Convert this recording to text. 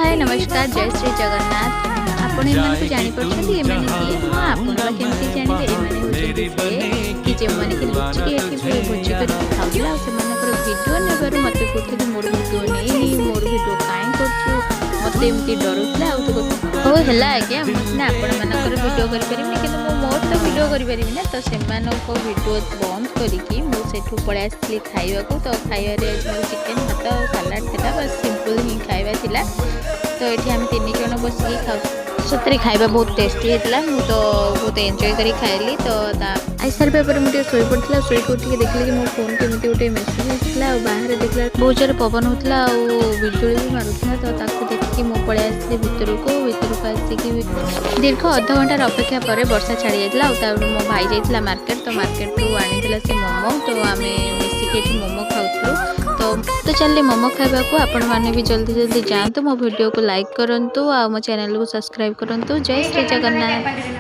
हाय नमस्कार जय श्री जगन्नाथ आपण एमानकु जानि परछथि एमाने किए हां आपण केमति जानिबे एमाने होछथि से कि जे माने कि लुचि के एठी भोजी कर खाउला से मानकर वीडियो नेबर मते कोथि मोर वीडियो नै मोर वीडियो काई करछु मते एमति डरुतला आ तो होला आज्ञा मने आपण मानकर वीडियो करि परिबे कि मो मोर तो वीडियो करि परिबे ना तो सेमानो को वीडियो बंद करिकि मो सेठु पळे आसली खाइबा को तो खाइबा रे चिकन भात सलाड थिला बस सिंपल ही खाइबा थिला तो ये आम 3 जन बस खाऊ सतरे खाइबा बहुत टेस्टी होता मु तो बहुत एंजॉय करी खाइली तो आई सारे पर मुझे शोई पड़ा शोई उठिक देखिए कि मो फोन केमी गोटे मेसेज आसाला बाहर देखला बहुत जोर पवन होता बिजुली भी मारूला तो ताकू देखिए मो पड़े आसली भितर को आसिक दीर्घ अध घंटार अपेक्षा पर वर्षा छाड़ी जाता मो भाई जाइला मार्केट तो मार्केट रू आनी से मोमो तो आम मिसिक मोमो खाऊलु तो चलिए मोमो खाइबा को आपण माने भी जल्दी जल्दी जातु मो वीडियो को लाइक करंतु आ मो चैनल को सब्सक्राइब करंतु जय श्री जगन्नाथ।